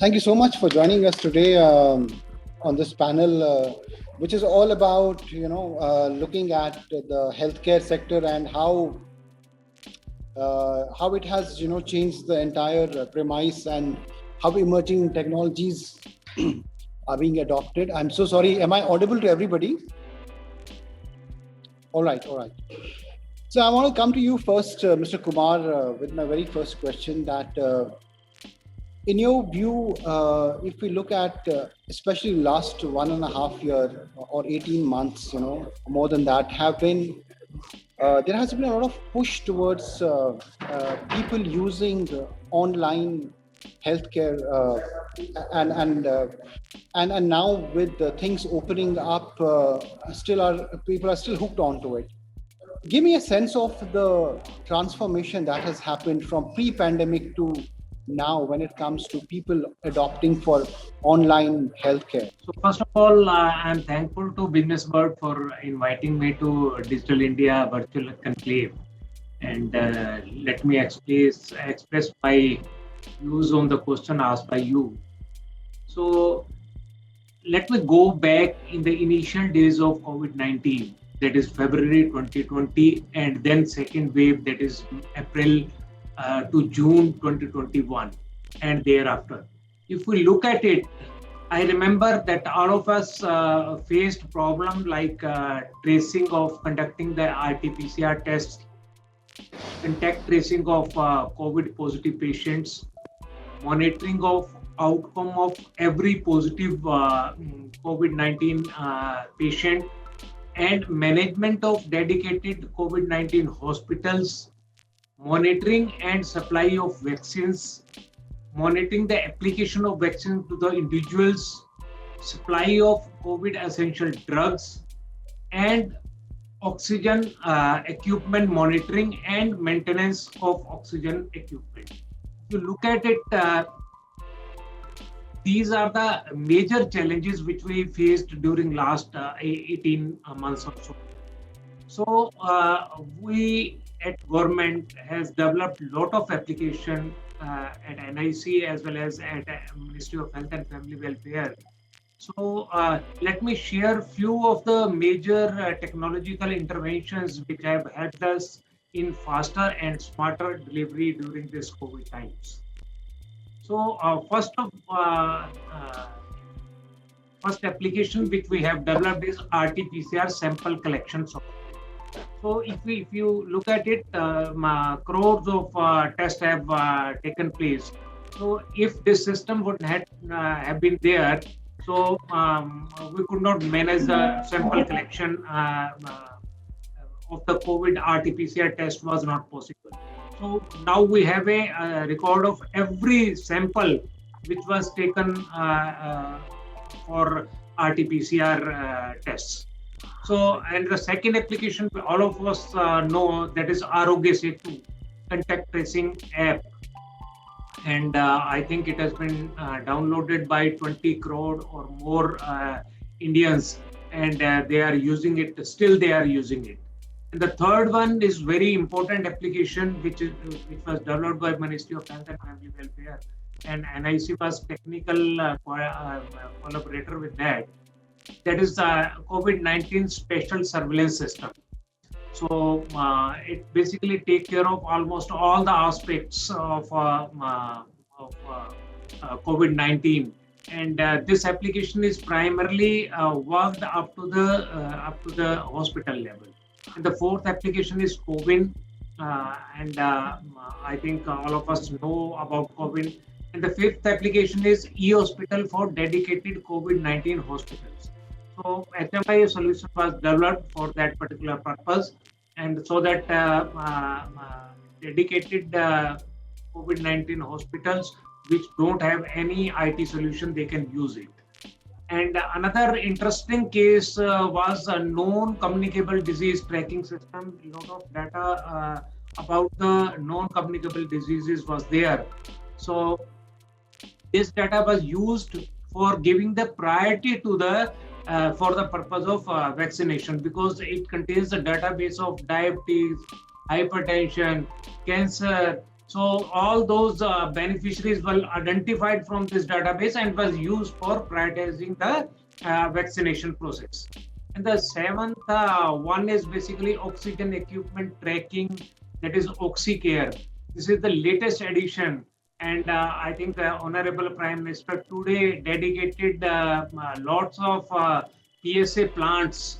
Thank you so much for joining us today on this panel, which is all about looking at the healthcare sector and how it has changed the entire premise and how emerging technologies are being adopted. I'm so sorry. Am I audible to everybody? All right. So I want to come to you first, Mr. Kumar, with my very first question. That, in your view, if we look at especially last 1.5 year or 18 months, more than that, there has been a lot of push towards people using online healthcare, and now with the things opening up, people are still hooked onto it. Give me a sense of the transformation that has happened from pre-pandemic to now when it comes to people adopting for online healthcare. So first of all, I'm thankful to Business World for inviting me to Digital India Virtual Conclave, and let me express my views on the question asked by you. So let me go back in the initial days of COVID-19, that is February 2020, and then second wave, that is April to June 2021, and thereafter. If we look at it, I remember that all of us faced problem like conducting the RT-PCR tests, contact tracing of COVID positive patients, monitoring of outcome of every positive COVID-19 patient, and management of dedicated COVID-19 hospitals, monitoring and supply of vaccines, monitoring the application of vaccine to the individuals, supply of COVID essential drugs, and oxygen equipment monitoring and maintenance of oxygen equipment. If you look at it, these are the major challenges which we faced during last 18 months or so. So we at government has developed a lot of application at NIC as well as at Ministry of Health and Family Welfare. So let me share few of the major technological interventions which have helped us in faster and smarter delivery during this COVID times. So first application which we have developed is RT-PCR sample collection software. So if you look at it, crores of tests have taken place. So if this system would have been there, so we could not manage the sample collection of the COVID RT-PCR test was not possible. So now we have a record of every sample which was taken for RT-PCR tests. So, and the second application all of us know, that is Arogya Setu contact tracing app, and I think it has been downloaded by 20 crore or more Indians, and they are using it. Still, they are using it. And the third one is very important application, which was developed by Ministry of Health and Family Welfare, and NIC was technical collaborator with that. That is the COVID-19 special surveillance system. So it basically takes care of almost all the aspects of COVID-19, and this application is primarily worked up to the hospital level. And the fourth application is CoWIN, and I think all of us know about CoWIN. And the fifth application is e-hospital for dedicated COVID-19 hospitals. So HMI solution was developed for that particular purpose, and so that dedicated COVID-19 hospitals which don't have any IT solution, they can use it. And another interesting case was a known communicable disease tracking system. A lot of data about the non-communicable diseases was there. So this data was used for giving the priority to the for the purpose of vaccination, because it contains a database of diabetes, hypertension, cancer. So all those beneficiaries were identified from this database and was used for prioritizing the vaccination process. And the seventh one is basically oxygen equipment tracking, that is OxyCare. This is the latest addition, and I think the Honorable Prime Minister today dedicated lots of PSA plants,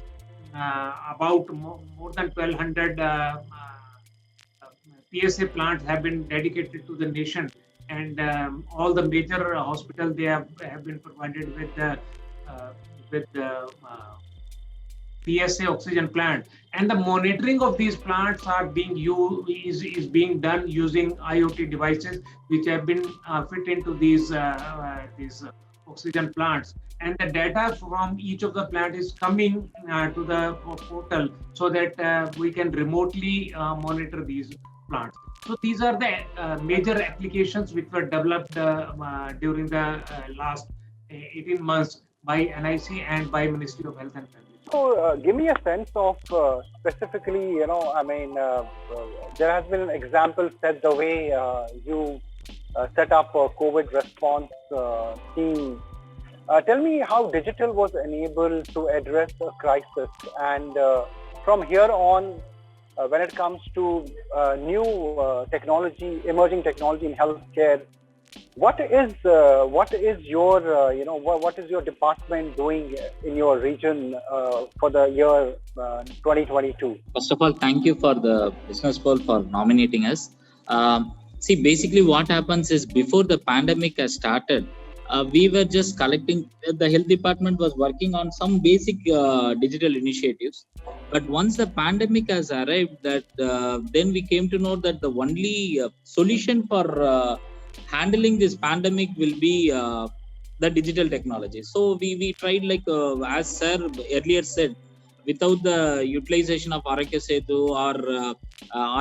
about more than 1,200 PSA plants have been dedicated to the nation, and all the major hospitals, they have been provided with the PSA oxygen plant, and the monitoring of these plants are being is being done using IoT devices which have been fit into these oxygen plants, and the data from each of the plant is coming to the portal so that we can remotely monitor these plants. So these are the major applications which were developed during the last 18 months by NIC and by Ministry of Health and Family. So give me a sense of specifically, there has been an example set the way you set up a COVID response team. Tell me how digital was enabled to address a crisis, and from here on, when it comes to new technology, emerging technology in healthcare, what is your what is your department doing in your region for the year 2022? First of all, thank you for the Business World for nominating us. See, basically what happens is before the pandemic has started, we were just collecting, the health department was working on some basic digital initiatives. But once the pandemic has arrived, then we came to know that the only solution for handling this pandemic will be the digital technology. So we tried, like as sir earlier said, without the utilization of Arogya Setu or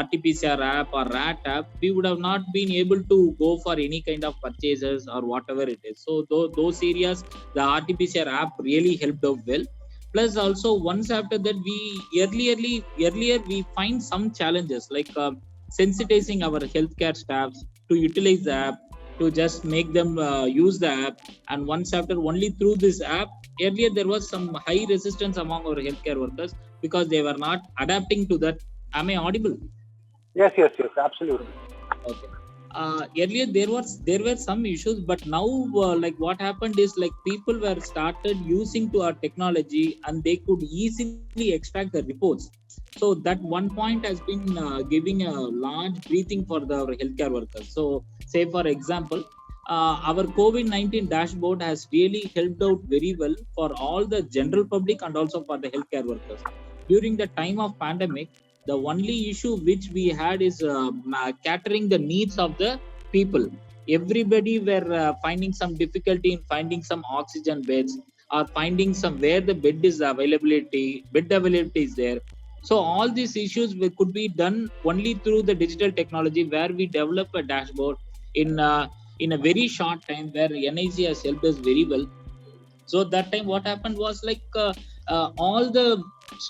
RT-PCR app or RAT app, we would have not been able to go for any kind of purchases or whatever it is. So those areas, the RT-PCR app really helped out well. Plus also, once after that, we earlier we find some challenges like sensitizing our healthcare staffs to utilize the app, to just make them use the app. And once after, only through this app, earlier there was some high resistance among our healthcare workers because they were not adapting to that. Am I audible? Yes, absolutely. Okay. Earlier there were some issues, but now like what happened is, like, people were started using to our technology and they could easily extract the reports. So that one point has been giving a large breathing for our healthcare workers. So say for example, our COVID-19 dashboard has really helped out very well for all the general public and also for the healthcare workers. During the time of pandemic, the only issue which we had is catering the needs of the people. Everybody were finding some difficulty in finding some oxygen beds or finding some where the bed availability is there. So all these issues could be done only through the digital technology, where we develop a dashboard in a very short time, where NIC has helped us very well. So that time what happened was, like all the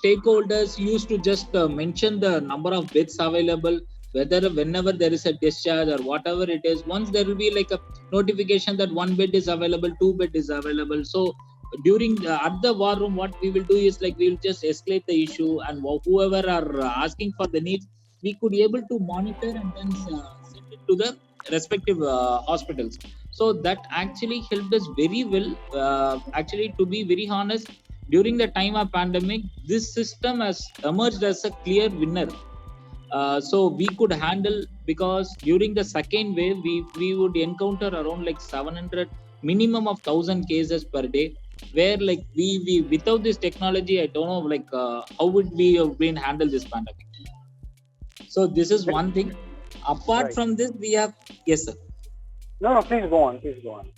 stakeholders used to just mention the number of beds available, whenever there is a discharge or whatever it is. Once there will be like a notification that 1 bed is available, 2 bed is available. So during at the war room, what we will do is, like, we will just escalate the issue, and whoever are asking for the needs, we could able to monitor and then send it to the respective hospitals. So that actually helped us very well. Actually, to be very honest, during the time of pandemic, this system has emerged as a clear winner. So we could handle, because during the second wave, we would encounter around like 700, minimum of 1,000 cases per day, where like we without this technology, I don't know, like how would we have been handle this pandemic. So this is one thing. Apart from this, we have, yes sir. No, please go on.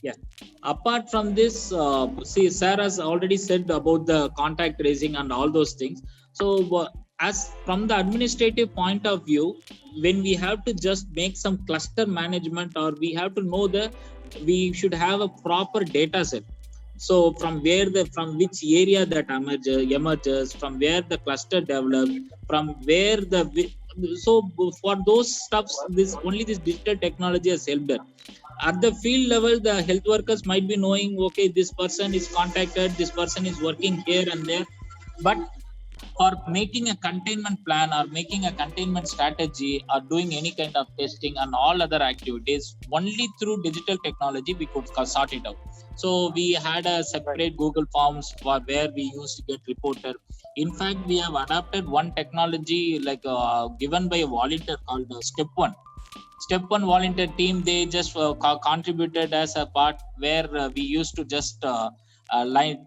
Yeah. Apart from this, see, sir has already said about the contact tracing and all those things. So as from the administrative point of view, when we have to just make some cluster management, or we have to know we should have a proper data set. So from which area that emerges, from where the cluster developed, from where so for those stuffs, this digital technology has helped her. At the field level, the health workers might be knowing, okay, this person is contacted, this person is working here and there, but for making a containment plan or making a containment strategy or doing any kind of testing and all other activities, only through digital technology we could sort it out. So we had a separate Google Forms for where we used to get reported. In fact, we have adopted one technology like given by a volunteer called Step One. Step One volunteer team, they just contributed as a part where we used to just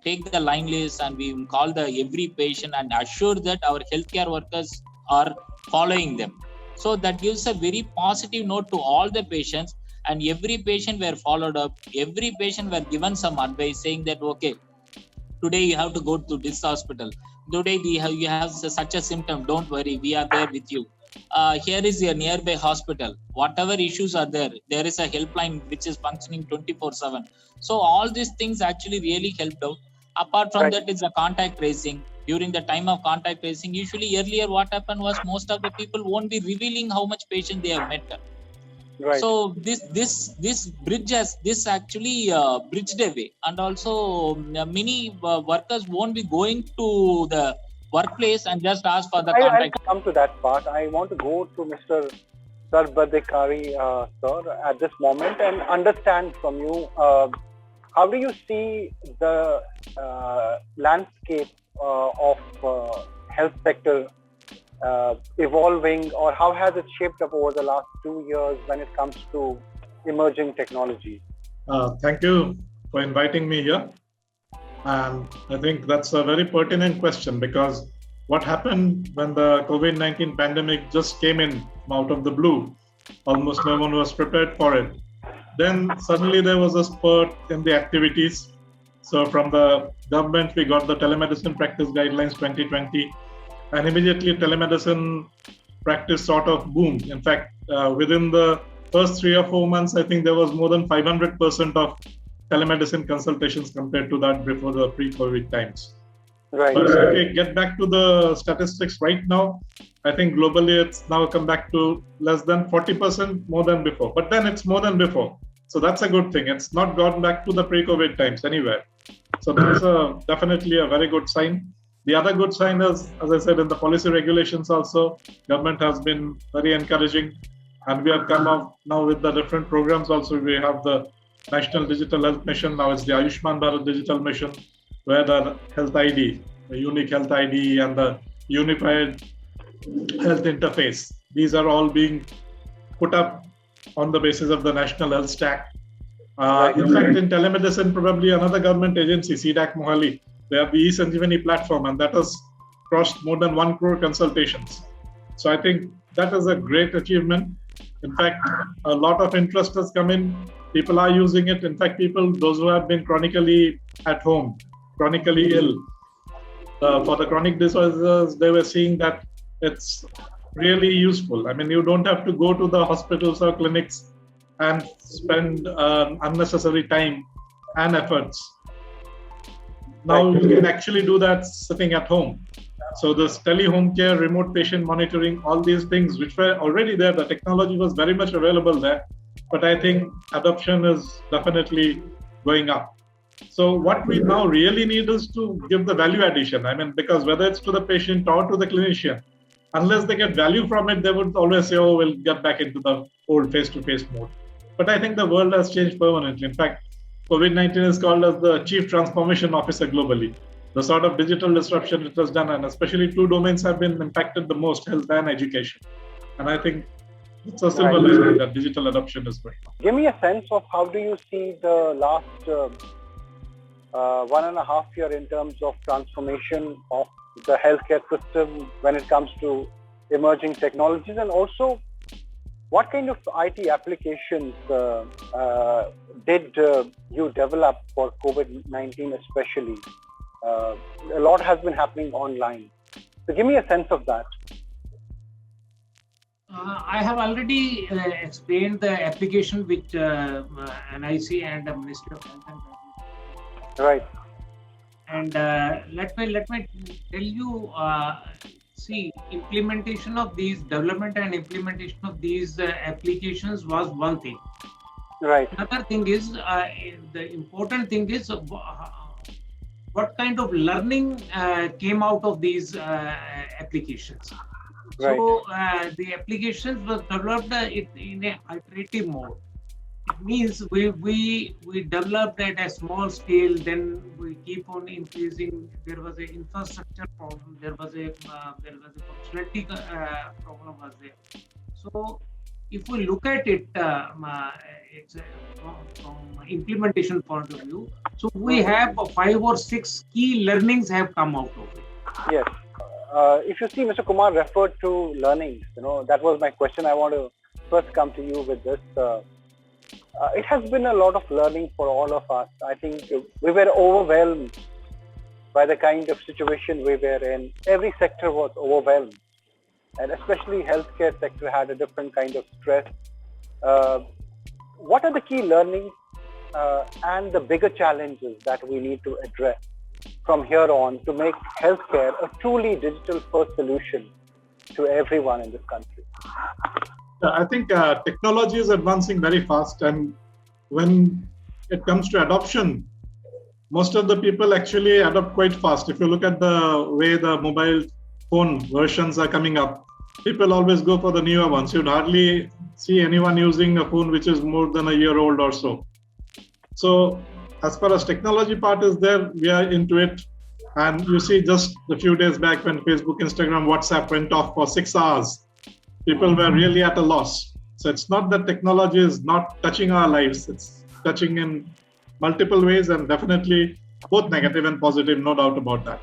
take the line list and we call the every patient and assure that our healthcare workers are following them. So that gives a very positive note to all the patients, and every patient were followed up. Every patient were given some advice saying that, okay, today you have to go to this hospital. Today you have such a symptom. Don't worry, we are there with you. Here is your nearby hospital. Whatever issues are there, there is a helpline which is functioning 24/7. So all these things actually really helped out. Apart from that, it's a contact tracing. During the time of contact tracing, usually earlier what happened was most of the people won't be revealing how much patient they have met. Right. So this bridge has this actually bridged away, and also many workers won't be going to the workplace and just ask for the contact. I'll come to that part. I want to go to Mr. Sarbadekari, sir, at this moment and understand from you, how do you see the landscape of health sector evolving, or how has it shaped up over the last 2 years when it comes to emerging technology? Thank you for inviting me here. And I think that's a very pertinent question, because what happened when the COVID-19 pandemic just came in out of the blue, almost no one was prepared for it. Then suddenly there was a spurt in the activities. So from the government, we got the telemedicine practice guidelines 2020, and immediately telemedicine practice sort of boomed. In fact, within the first 3 or 4 months, I think there was more than 500% of telemedicine consultations compared to that before the pre-COVID times. Right. But if we get back to the statistics right now, I think globally it's now come back to less than 40% more than before. But then it's more than before. So that's a good thing. It's not gone back to the pre-COVID times anywhere. So that's definitely a very good sign. The other good sign is, as I said, in the policy regulations also, government has been very encouraging. And we have come up now with the different programs also. We have the National Digital Health Mission. Now it's the Ayushman Bharat Digital Mission, where the health ID, the unique health ID and the unified health interface, these are all being put up on the basis of the National Health Stack. In fact, in telemedicine, probably another government agency, CDAC Mohali, they have the eSanjeevani platform, and that has crossed more than 1 crore consultations. So I think that is a great achievement. In fact, a lot of interest has come in. People are using it. In fact, those who have been chronically at home, chronically ill, for the chronic disorders, they were seeing that it's really useful. I mean, you don't have to go to the hospitals or clinics and spend unnecessary time and efforts. Now you can actually do that sitting at home. So this tele-home care, remote patient monitoring, all these things which were already there, the technology was very much available there. But I think adoption is definitely going up. So what we now really need is to give the value addition. I mean, because whether it's to the patient or to the clinician, unless they get value from it, they would always say, oh, we'll get back into the old face-to-face mode. But I think the world has changed permanently. In fact, COVID-19 is called as the chief transformation officer globally. The sort of digital disruption it has done, and especially 2 domains have been impacted the most, health and education. And I think it's a silver lining that digital adoption is going on. Give me a sense of how do you see the last 1.5 years in terms of transformation of the healthcare system when it comes to emerging technologies, and also what kind of IT applications did you develop for COVID-19 especially? A lot has been happening online. So give me a sense of that. I have already explained the application which NIC and the Ministry of Health and Family. Right. And let me tell you See, implementation of these, development and implementation of these applications was one thing. Right. Another thing is, the important thing is what kind of learning came out of these applications. Right. So the applications were developed in a iterative mode. It means we developed at a small scale, then we keep on increasing. There was an infrastructure problem, there was a functionality problem was there. So if we look at it, it's from implementation point of view, so we have 5 or 6 key learnings have come out of it. Yes. If you see, Mr. Kumar referred to learnings. That was my question. I want to first come to you with this. It has been a lot of learning for all of us. I think we were overwhelmed by the kind of situation we were in. Every sector was overwhelmed, and especially healthcare sector had a different kind of stress. What are the key learnings and the bigger challenges that we need to address from here on to make healthcare a truly digital-first solution to everyone in this country? I think technology is advancing very fast, and when it comes to adoption, most of the people actually adopt quite fast. If you look at the way the mobile phone versions are coming up, people always go for the newer ones. You'd hardly see anyone using a phone which is more than a year old or so. So as far as technology part is there, we are into it. And you see just a few days back when Facebook, Instagram, WhatsApp went off for 6 hours, people were really at a loss. So it's not that technology is not touching our lives. It's touching in multiple ways, and definitely both negative and positive, no doubt about that.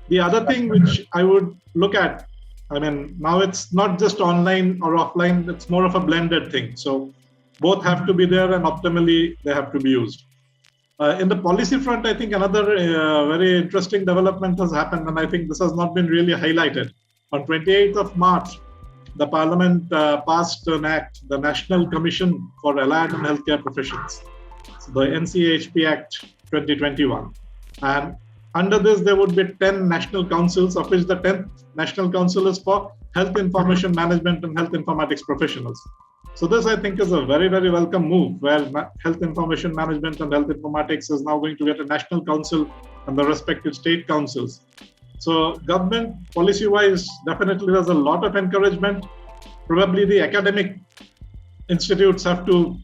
The other thing which I would look at, now it's not just online or offline, it's more of a blended thing. So both have to be there, and optimally they have to be used. In the policy front, I think another very interesting development has happened, and I think this has not been really highlighted. On 28th of March, the Parliament passed an act, the National Commission for Allied and Healthcare Professions, so the NCHP Act 2021. And under this, there would be 10 national councils, of which the 10th national council is for health information management and health informatics professionals. So this, I think, is a very, very welcome move, where health information management and health informatics is now going to get a national council and the respective state councils. So government policy-wise, definitely there's a lot of encouragement. Probably the academic institutes have to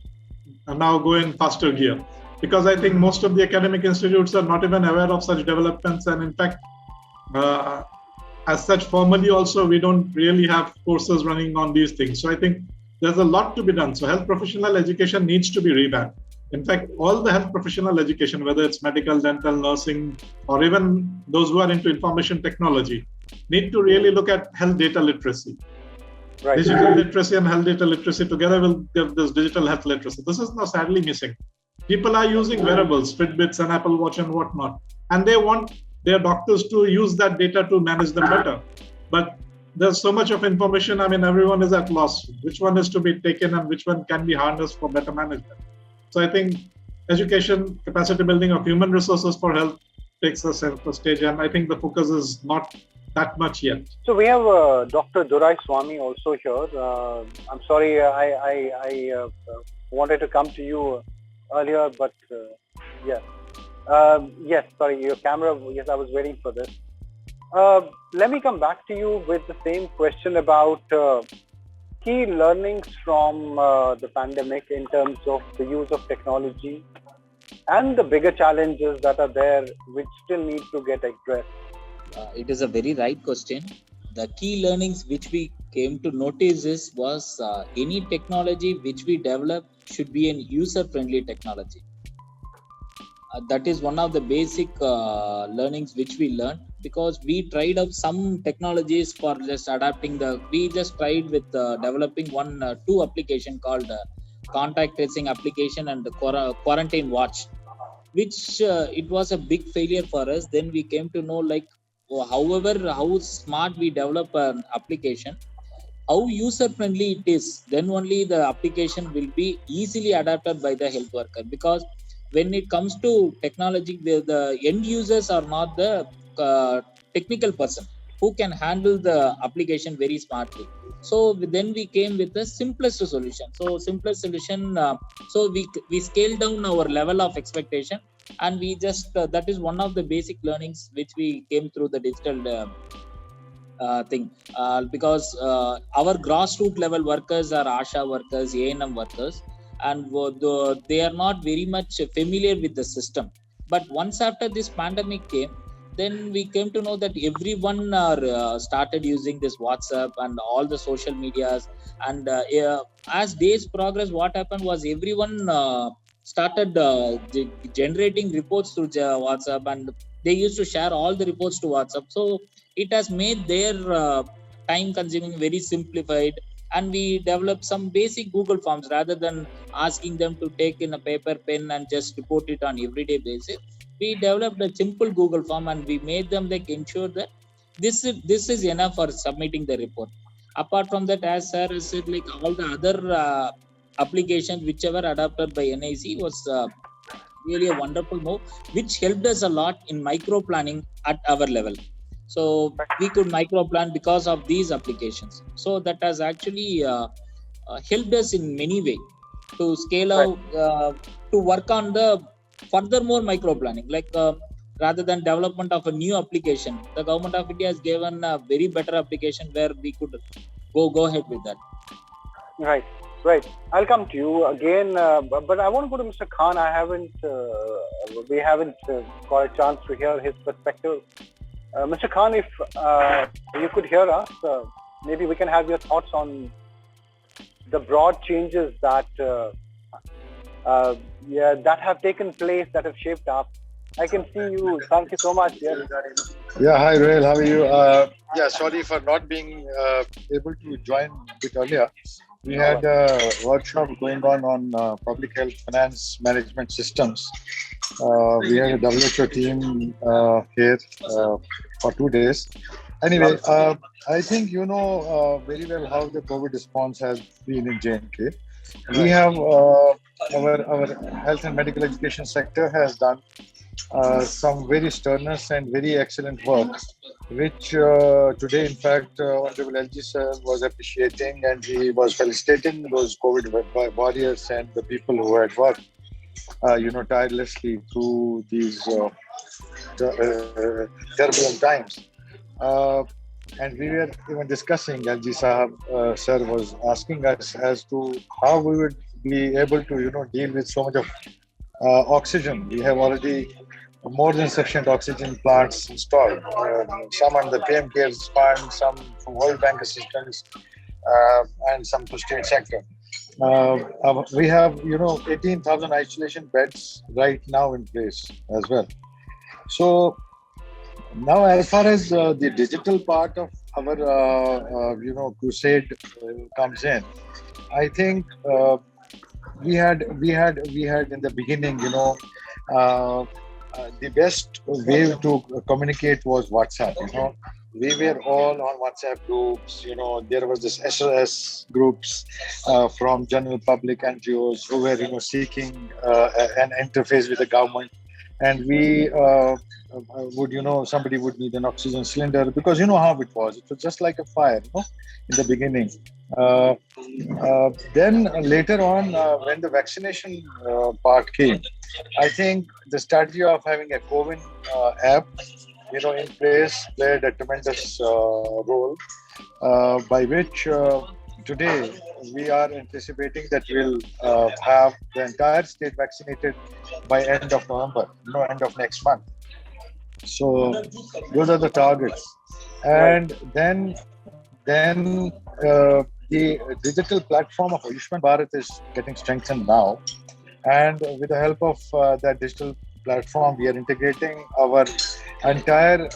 now go in faster gear, because I think most of the academic institutes are not even aware of such developments. And in fact, as such, formally also, we don't really have courses running on these things. So I think there's a lot to be done. So health professional education needs to be revamped. In fact, all the health professional education, whether it's medical, dental, nursing, or even those who are into information technology, need to really look at health data literacy. Right. Digital literacy and health data literacy together will give this digital health literacy. This is now sadly missing. People are using wearables, Fitbits and Apple Watch and whatnot, and they want their doctors to use that data to manage them better. But there's so much of information, everyone is at loss. Which one is to be taken and which one can be harnessed for better management? So I think education, capacity building of human resources for health takes us center stage, and I think the focus is not that much yet. So we have Dr. Durai Swami also here. I'm sorry, I wanted to come to you earlier, but yes, sorry, your camera, yes, I was waiting for this. Let me come back to you with the same question about key learnings from the pandemic in terms of the use of technology and the bigger challenges that are there which still need to get addressed. It is a very right question. The key learnings which we came to notice was any technology which we develop should be an user-friendly technology. That is one of the basic learnings which we learned, because we tried out some technologies for just adapting we just tried with developing two application called contact tracing application and the quarantine watch, which it was a big failure for us. Then we came to know, how smart we develop an application, how user friendly it is, then only the application will be easily adapted by the health worker. Because when it comes to technology, the end users are not the technical person who can handle the application very smartly. So then we came with the simplest solution. So so we scaled down our level of expectation, and we just that is one of the basic learnings which we came through the digital thing, because our grassroots level workers are ASHA workers, ANM workers, and they are not very much familiar with the system. But once after this pandemic came, then we came to know that everyone started using this WhatsApp and all the social medias. And as days progress, what happened was everyone started generating reports through WhatsApp, and they used to share all the reports to WhatsApp. So it has made their time consuming very simplified, and we developed some basic Google Forms rather than asking them to take in a paper pen and just report it on everyday basis. We developed a simple Google Form, and we made them ensure that this is enough for submitting the report. Apart from that, as sir said, all the other applications whichever adopted by NIC was really a wonderful move, which helped us a lot in micro planning at our level. So we could micro plan because of these applications. So that has actually helped us in many ways to scale out, to work on the furthermore micro planning. Rather than development of a new application, the government of India has given a very better application where we could go ahead with that. Right. I'll come to you again, but I want to go to Mr. Khan. We haven't got a chance to hear his perspective. Mr. Khan, if you could hear us, maybe we can have your thoughts on the broad changes that that have taken place, that have shaped up. I can see you. Thank you so much. Yes. Yeah, hi Roel, how are you? Sorry for not being able to join a bit earlier. We had a workshop going on public health finance management systems. We had a WHO team here for 2 days. Anyway, I think you know very well how the COVID response has been in J&K. We have our health and medical education sector has done some very sternest and very excellent work, which today, in fact, Honorable LG sir was appreciating, and he was felicitating those COVID warriors and the people who had worked, tirelessly through these turbulent times. And we were even discussing, LG Sahab sir was asking us as to how we would be able to, deal with so much of oxygen. We have already more than sufficient oxygen plants installed. Some on the PM CARES fund, some from World Bank assistance, and some to state sector. We have, 18,000 isolation beds right now in place as well. So now, as far as the digital part of our, crusade comes in, I think we had in the beginning, the best way to communicate was WhatsApp. We were all on WhatsApp groups. There was this SOS groups from general public NGOs who were, seeking an interface with the government. And we would, somebody would need an oxygen cylinder, because you know how it was. It was just like a fire, in the beginning. Then later on, when the vaccination part came, I think the strategy of having a COVID app, in place played a tremendous role, by which today we are anticipating that we'll have the entire state vaccinated by end of November, end of next month. So those are the targets. And then the digital platform of Ayushman Bharat is getting strengthened now. And with the help of that digital platform, we are integrating our entire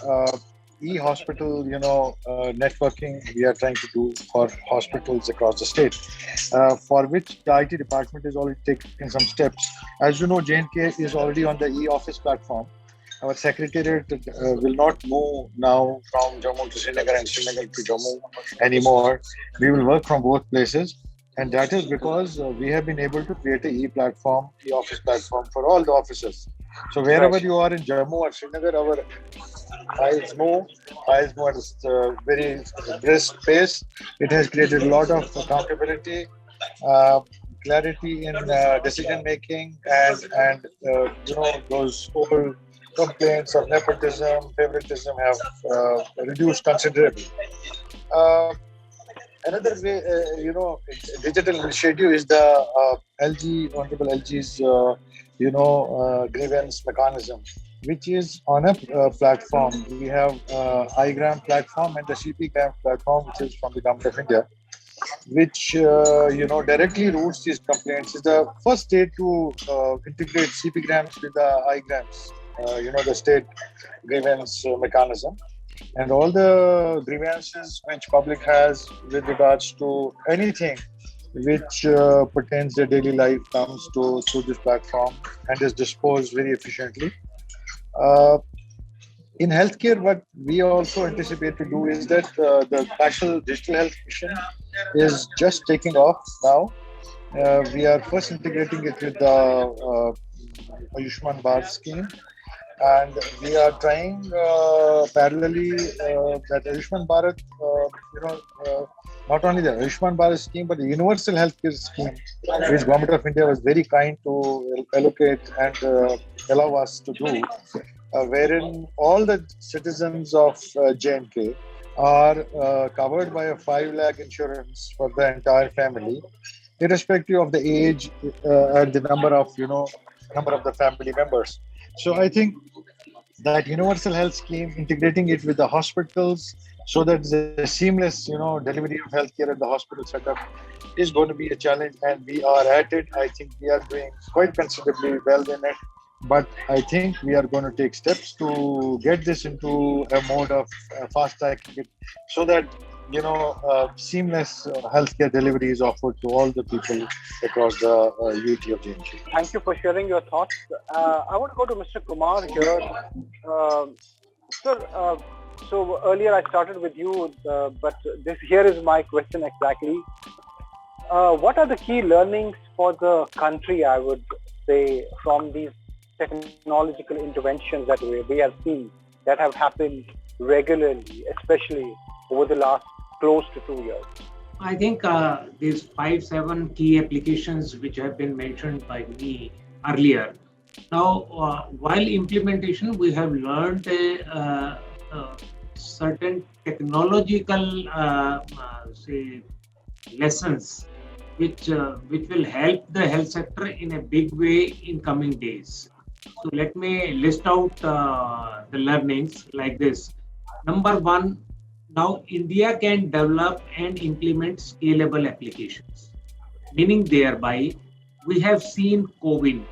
e-hospital, networking we are trying to do for hospitals across the state, for which the IT department is already taking some steps. As you know, J&K is already on the e-office platform. Our secretariat will not move now from Jammu to Srinagar and Srinagar to Jammu anymore. We will work from both places. And that is because we have been able to create an e-platform, e-office platform for all the offices. So wherever you are in Jammu or Srinagar, files move at a very brisk pace. It has created a lot of accountability, clarity in decision making, and those old complaints of nepotism, favoritism have reduced considerably. Another way, digital initiative is the Honorable LG's, grievance mechanism, which is on a platform. We have iGram platform and the CPGram platform, which is from the Government of India, which directly routes these complaints. Is the first state to integrate CPGrams with the iGrams, the state grievance mechanism. And all the grievances which public has with regards to anything which pertains their daily life comes through this platform and is disposed very efficiently. In healthcare, what we also anticipate to do is that the National Digital Health Mission is just taking off now. We are first integrating it with the Ayushman Bharat scheme. And we are trying parallelly that Ayushman Bharat, not only the Ayushman Bharat scheme, but the Universal Healthcare scheme, which Government of India was very kind to allocate and allow us to do, wherein all the citizens of J&K are covered by a 5 lakh insurance for the entire family, irrespective of the age and the number of the family members. So I think that universal health scheme, integrating it with the hospitals so that the seamless, delivery of healthcare at the hospital setup is going to be a challenge, and we are at it. I think we are doing quite considerably well in it, but I think we are going to take steps to get this into a mode of fast tracking it so that seamless healthcare delivery is offered to all the people across the UT of J&K. Thank you for sharing your thoughts. I want to go to Mr. Kumar here. Sir, so earlier I started with you, but here is my question exactly. What are the key learnings for the country, I would say, from these technological interventions that we have seen that have happened regularly, especially over the last close to 2 years? I think these 5-7 key applications which have been mentioned by me earlier. Now, while implementation, we have learned certain technological lessons which will help the health sector in a big way in coming days. So let me list out the learnings like this. Number one, now India can develop and implement scalable applications, meaning thereby we have seen CoWIN,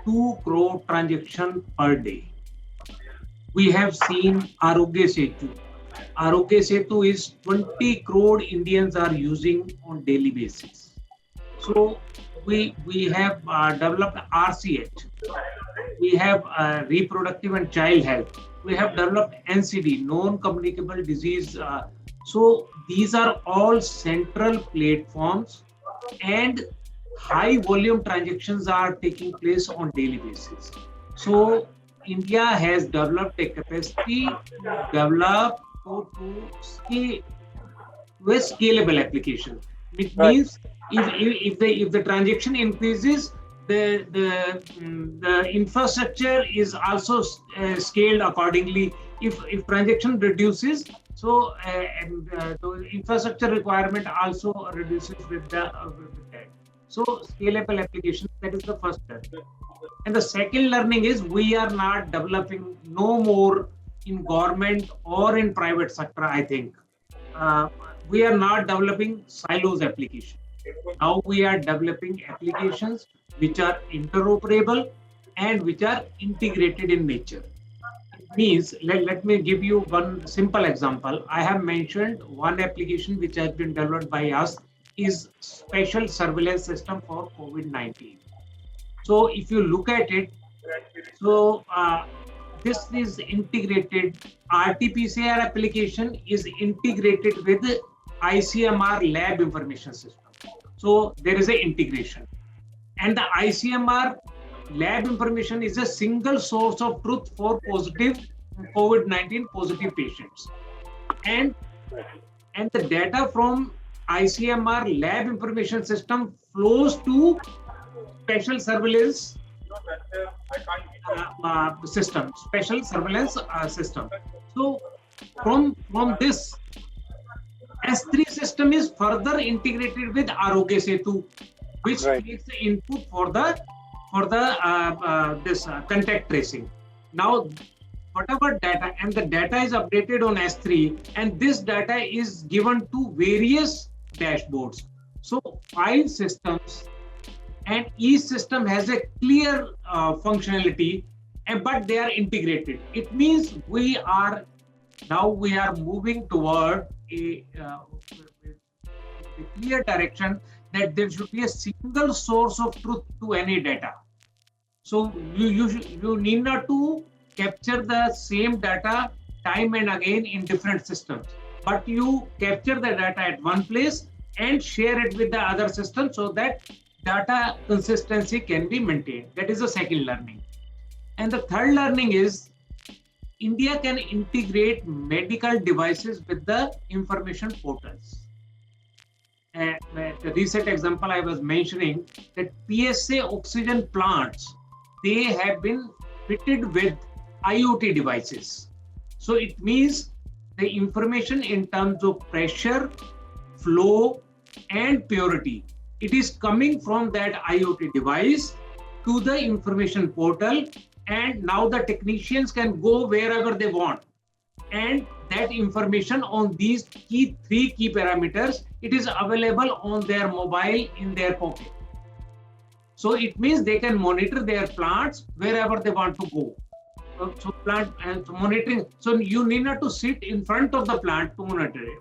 2 crore transactions per day. We have seen Arogya Setu. Arogya Setu is 20 crore Indians are using on daily basis. So we have developed RCH. We have reproductive and child health. We have developed NCD, non-communicable disease. So these are all central platforms, and high volume transactions are taking place on daily basis. So India has developed a capacity to develop to scalable application. It means if the transaction increases, the infrastructure is also scaled accordingly. If transaction reduces, so the infrastructure requirement also reduces with that. So scalable application, that is the first step. And the second learning is we are not developing no more in government or in private sector. I think we are not developing silos application. Now we are developing applications which are interoperable and which are integrated in nature. It means, let me give you one simple example. I have mentioned one application which has been developed by us is special surveillance system for COVID-19. So if you look at it, so this is integrated. RT-PCR application is integrated with ICMR lab information system. So there is an integration. And the ICMR lab information is a single source of truth for positive COVID-19 positive patients. And the data from ICMR lab information system flows to special surveillance system, special surveillance system. So from this, S3 system is further integrated with Arogya Setu, which takes the input for the contact tracing. Now, whatever data, and the data is updated on S3, and this data is given to various dashboards. So 5 systems, and each system has a clear functionality, but they are integrated. It means we are moving toward a clear direction that there should be a single source of truth to any data. So you need not to capture the same data time and again in different systems, but you capture the data at one place and share it with the other system so that data consistency can be maintained. That is the second learning. And the third learning is India can integrate medical devices with the information portals. The recent example I was mentioning, that PSA oxygen plants, they have been fitted with IoT devices. So it means the information in terms of pressure, flow, and purity, it is coming from that IoT device to the information portal, and now the technicians can go wherever they want. And that information on these 3 key parameters, it is available on their mobile in their pocket. So it means they can monitor their plants wherever they want to go. So plant and monitoring. So you need not to sit in front of the plant to monitor it.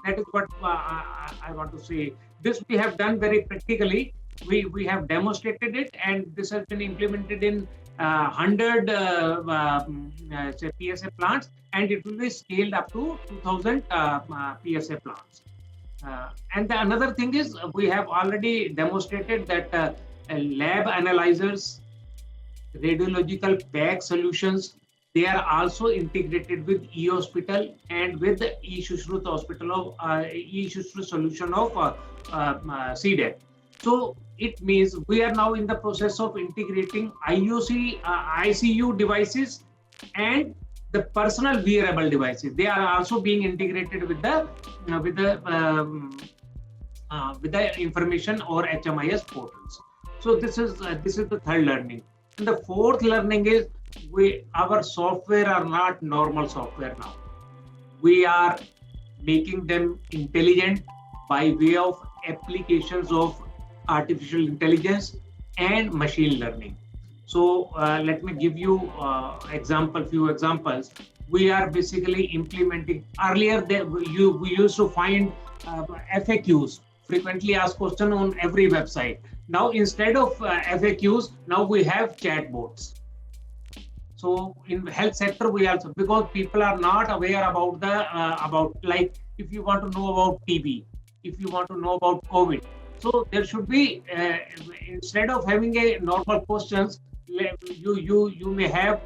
That is what I want to say. This we have done very practically. We have demonstrated it, and this has been implemented in 100 PSA plants, and it will be scaled up to 2000 PSA plants. And the another thing is, we have already demonstrated that lab analyzers, radiological PAC solutions, they are also integrated with e-hospital and with the e-Shushrut hospital of e-Shushrut solution of CDEC. So it means we are now in the process of integrating ICU devices and the personal wearable devices. They are also being integrated with the information or HMIS portals. So this is the third learning. And the fourth learning is our software are not normal software now. We are making them intelligent by way of applications of artificial intelligence and machine learning. So let me give you few examples. We are basically implementing. Earlier, we used to find FAQs, frequently asked question, on every website. Now, instead of FAQs, now we have chatbots. So in health sector, we also, because people are not aware about like, if you want to know about TB, if you want to know about COVID. So there should be, instead of having a normal questions, you may have,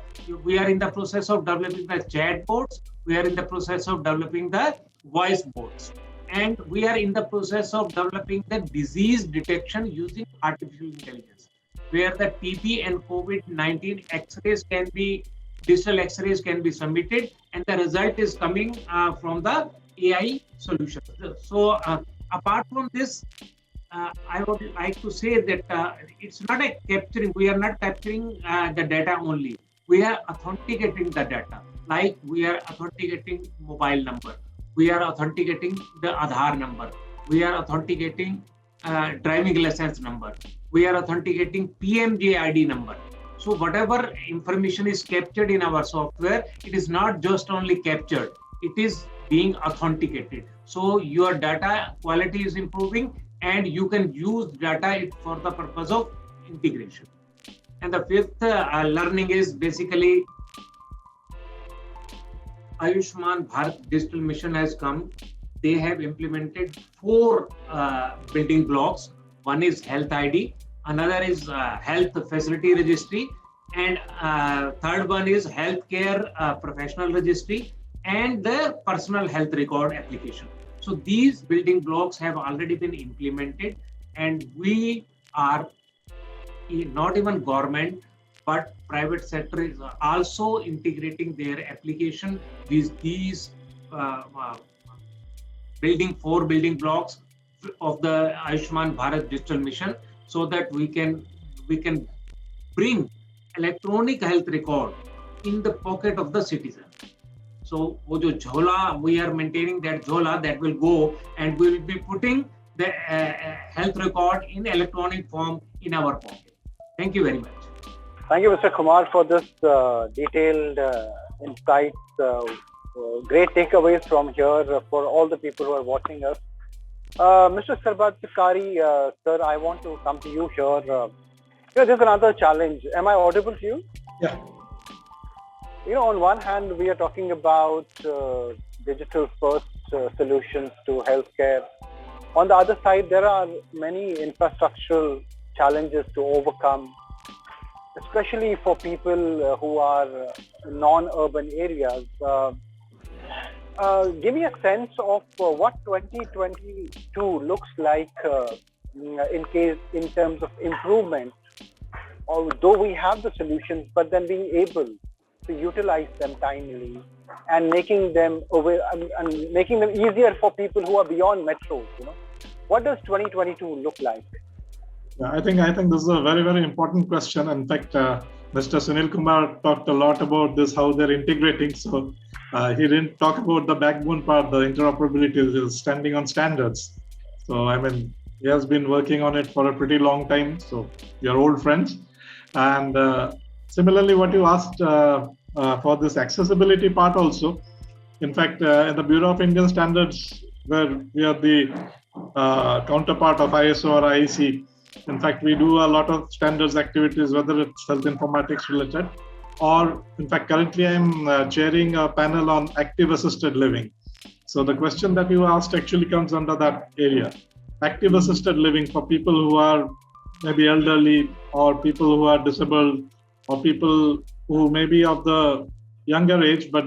we are in the process of developing the chatbots, we are in the process of developing the voice bots, and we are in the process of developing the disease detection using artificial intelligence, where the TB and COVID-19 X-rays can be, digital X-rays can be submitted, and the result is coming from the AI solution. So apart from this, I would like to say that it's not a capturing, we are not capturing the data only. We are authenticating the data, like we are authenticating mobile number, we are authenticating the Aadhaar number, we are authenticating driving license number, we are authenticating PMJ ID number. So whatever information is captured in our software, it is not just only captured, it is being authenticated. So your data quality is improving, and you can use data for the purpose of integration. And the fifth learning is basically Ayushman Bharat Digital Mission has come. They have implemented 4 building blocks. One is Health ID, another is Health Facility Registry, And third one is healthcare professional registry and the personal health record application. So these building blocks have already been implemented, and we are not even government, but private sector is also integrating their application with these four building blocks of the Ayushman Bharat Digital Mission, so that we can bring electronic health record in the pocket of the citizen. So wo jo jhola, we are maintaining that jhola that will go, and we will be putting the health record in electronic form in our pocket. Thank you very much. Thank you, Mr. Kumar, for this detailed insights. Great takeaways from here for all the people who are watching us. Mr. Sarbatikari, sir, I want to come to you here. There's another challenge. Am I audible to you? Yeah. On one hand, we are talking about digital first solutions to healthcare. On the other side, there are many infrastructural challenges to overcome, especially for people who are non-urban areas. Give me a sense of what 2022 looks like in terms of improvement. Although we have the solutions, but then being able to utilize them timely and making them easier for people who are beyond metros. What does 2022 look like? Yeah, I think this is a very, very important question. In fact, Mr. Sunil Kumar talked a lot about this, how they're integrating. So he didn't talk about the backbone part, the interoperability is standing on standards. So he has been working on it for a pretty long time. So we are old friends. And similarly, what you asked for this accessibility part also, in fact, in the Bureau of Indian Standards, where we are the counterpart of ISO or IEC, in fact, we do a lot of standards activities, whether it's health informatics related, or in fact, currently I'm chairing a panel on active assisted living. So the question that you asked actually comes under that area. Active assisted living for people who are maybe elderly, or people who are disabled, or people who may be of the younger age, but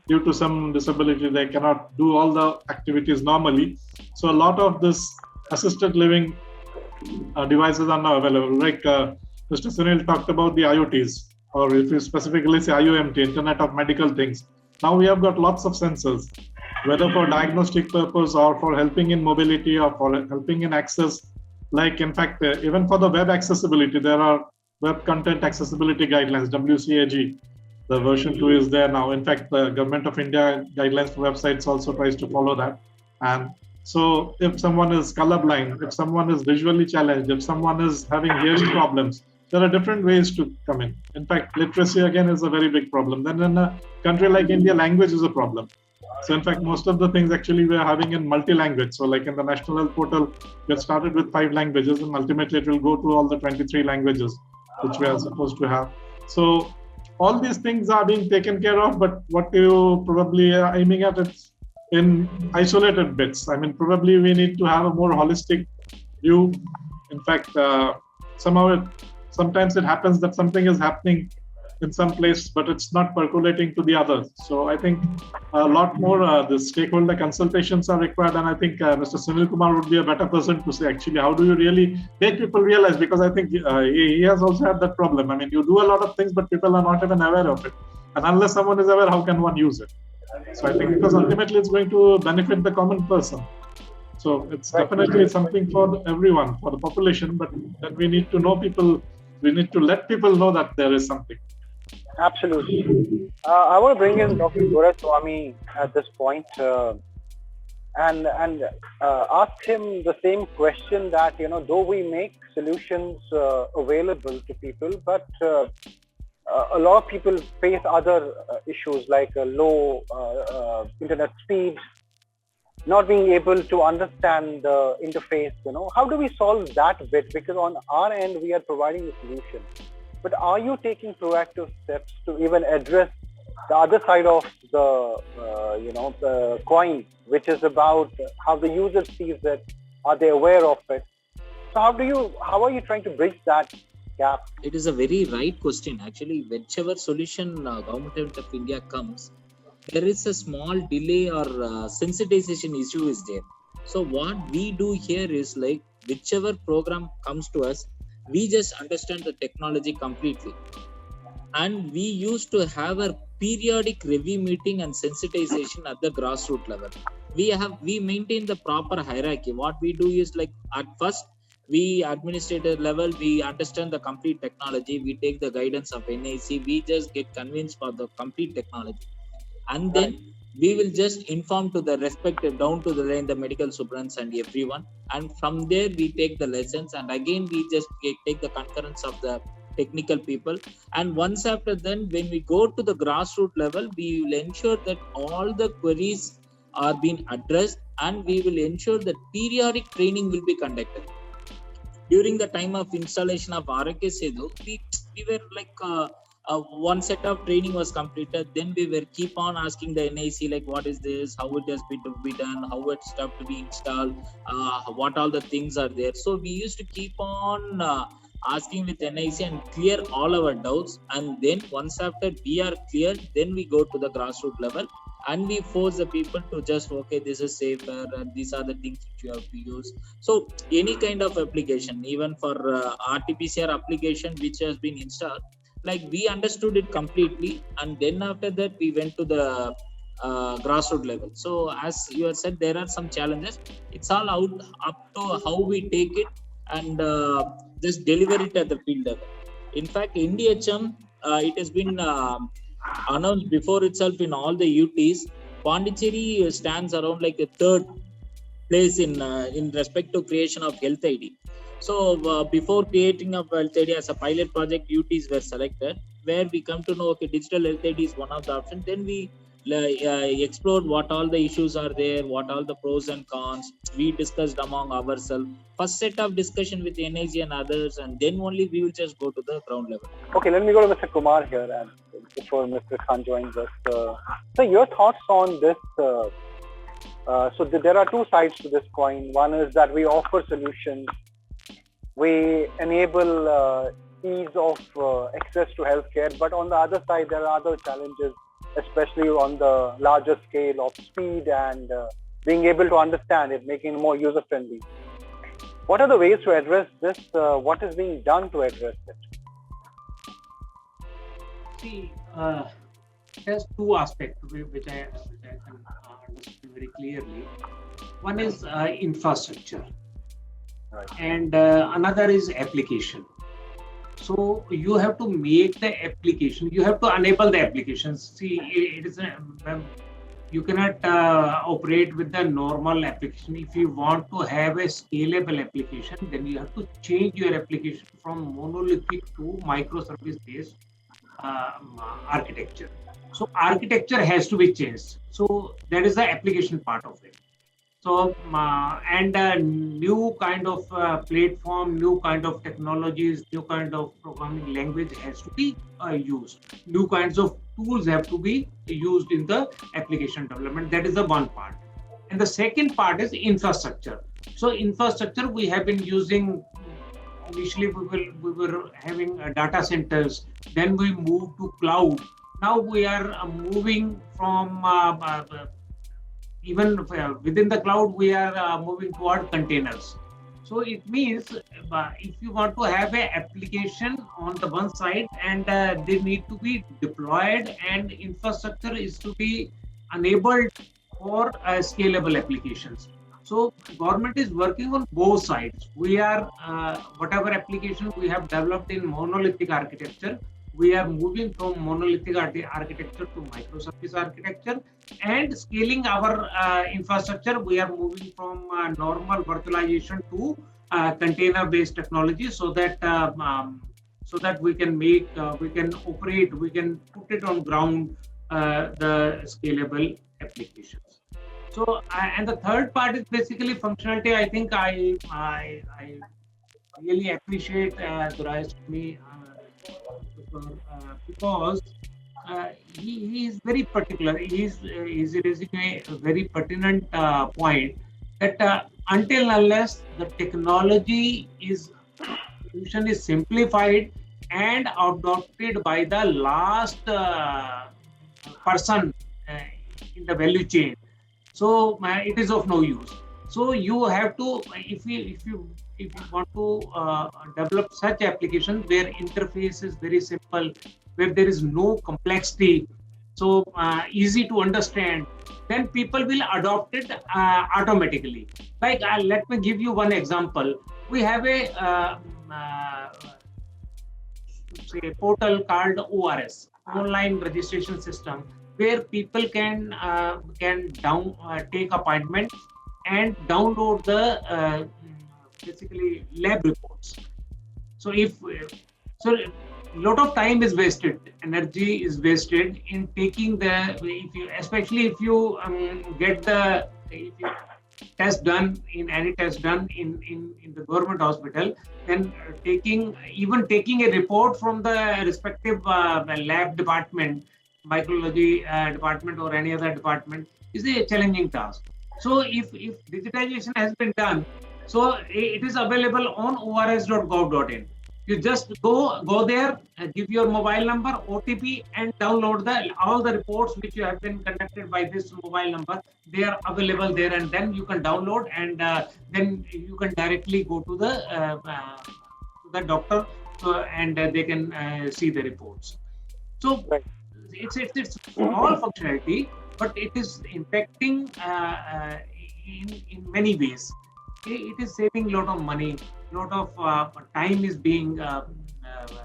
due to some disability, they cannot do all the activities normally. So a lot of this assisted living devices are now available. Like Mr. Sunil talked about the IoTs, or if you specifically say IOMT, Internet of Medical Things. Now we have got lots of sensors, whether for diagnostic purpose or for helping in mobility or for helping in access. Like, in fact, even for the web accessibility, there are web content accessibility guidelines, WCAG. The version 2 is there now. In fact, the Government of India guidelines for websites also tries to follow that. And so if someone is colorblind, if someone is visually challenged, if someone is having hearing problems, there are different ways to come in. In fact, literacy again is a very big problem. Then in a country like India, language is a problem. So in fact, most of the things actually we are having in multi-language. So like in the National Health Portal, we have started with 5 languages, and ultimately it will go to all the 23 languages, which we are supposed to have. So all these things are being taken care of, but what you probably are aiming at, it's in isolated bits. Probably we need to have a more holistic view. In fact, sometimes it happens that something is happening in some place, but it's not percolating to the others. So I think a lot more the stakeholder consultations are required, and I think Mr. Sunil Kumar would be a better person to say actually how do you really make people realize, because I think he has also had that problem. You do a lot of things, but people are not even aware of it. And unless someone is aware, how can one use it? So I think because ultimately it's going to benefit the common person. So it's definitely something for everyone, for the population, but then we need to know people, we need to let people know that there is something. Absolutely. I want to bring in Dr. Doraiswamy at this point and ask him the same question that, though we make solutions available to people, but a lot of people face other issues like low internet speed, not being able to understand the interface. How do we solve that bit? Because on our end, we are providing the solution. But are you taking proactive steps to even address the other side of the coin, which is about how the user sees it? Are they aware of it? So how are you trying to bridge that gaps? It is a very right question. Actually, whichever solution government of India comes, there is a small delay or sensitization issue is there. So what we do here is like whichever program comes to us, we just understand the technology completely. And we used to have a periodic review meeting and sensitization at the grassroots level. We maintain the proper hierarchy. What we do is like at first, we administrator level, we understand the complete technology, we take the guidance of NIC, we just get convinced for the complete technology. And then we will just inform to the respective down to the line, the medical superintendents and everyone. And from there, we take the lessons. And again, we just take the concurrence of the technical people. And once after then, when we go to the grassroots level, we will ensure that all the queries are being addressed, and we will ensure that periodic training will be conducted. During the time of installation of Arogya Setu, we were like one set of training was completed. Then we were keep on asking the NIC like what is this, how it has been to be done, how it's stuff to be installed, what all the things are there. So we used to keep on asking with NIC and clear all our doubts. And then once after we are clear, then we go to the grassroots level and we force the people to just, okay, this is safer and these are the things which you have to use. So any kind of application, even for RT-PCR application which has been installed, like we understood it completely, and then after that we went to the grassroots level. So as you have said, there are some challenges. It's all up to how we take it and just deliver it at the field level. In fact, NDHM, it has been announced before itself in all the UTs. Pondicherry stands around like a third place in respect to creation of Health ID. So before creating of Health ID as a pilot project, UTs were selected, where we come to know, okay, digital Health ID is one of the options. Then we explored what all the issues are there, what all the pros and cons. We discussed among ourselves. First set of discussion with NIC and others, and then only we will just go to the ground level. Okay, let me go to Mr. Kumar here, and before Mr. Khan joins us. So your thoughts on this? So there are two sides to this coin. One is that we offer solutions. We enable ease of access to healthcare, but on the other side, there are other challenges, especially on the larger scale of speed and being able to understand it, making it more user-friendly. What are the ways to address this? What is being done to address it? See, there's two aspects which I can understand very clearly. One is infrastructure, Right. and another is application. So you have to make the application, you have to enable the applications. See, it is you cannot operate with the normal application. If you want to have a scalable application, then you have to change your application from monolithic to microservice based architecture. So architecture has to be changed. So that is the application part of it. So, and new kind of platform, new kind of technologies, new kind of programming language has to be used. New kinds of tools have to be used in the application development. That is the one part. And the second part is infrastructure. So infrastructure we have been using. Initially, we were having data centers. Then we moved to cloud. Now we are moving from even within the cloud, we are moving toward containers. So it means if you want to have an application on the one side, and they need to be deployed, and infrastructure is to be enabled for scalable applications. So government is working on both sides. We are whatever application we have developed in monolithic architecture, we are moving from monolithic architecture to microservice architecture, and scaling our infrastructure. We are moving from normal virtualization to container-based technology, so that we can make, we can operate, we can put it on ground the scalable applications. So, and the third part is basically functionality. I think I really appreciate Durai's me. Because he is very particular. He is raising a very pertinent point that until unless the technology is solution is simplified and adopted by the last person in the value chain. So it is of no use. So you have to, if you want to develop such applications where interface is very simple, where there is no complexity, so easy to understand, then people will adopt it automatically. Like let me give you one example. We have a say portal called ORS, online registration system, where people can take appointments and download the basically lab reports. So lot of time is wasted, energy is wasted in taking especially if you get the test done in the government hospital, then taking a report from the respective lab department, microbiology department or any other department is a challenging task. So if digitization has been done, so it is available on ors.gov.in. You just go there, give your mobile number, OTP, and download all the reports which you have been conducted by this mobile number. They are available there, and then you can download, and then you can directly go to the doctor, and they can see the reports. So it's small functionality, but it is impacting in many ways. It is saving a lot of money, lot of time is being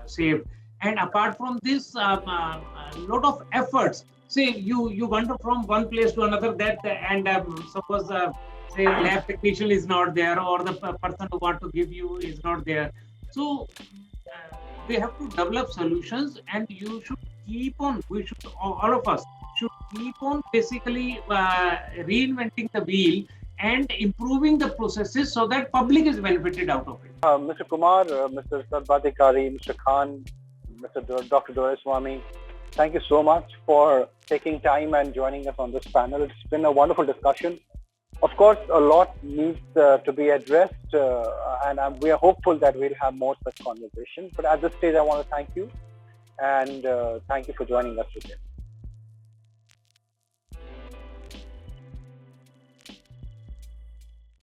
saved, and apart from this, lot of efforts. Say you wander from one place to another, and suppose say lab technician is not there, or the person who want to give you is not there. So we have to develop solutions, and all of us should keep on basically reinventing the wheel and improving the processes so that public is benefited out of it. Mr. Kumar, Mr. Sarvadhikari, Mr. Khan, Dr. Doraiswamy, thank you so much for taking time and joining us on this panel. It's been a wonderful discussion. Of course, a lot needs to be addressed, and we are hopeful that we'll have more such conversations. But at this stage, I want to thank you, and thank you for joining us today.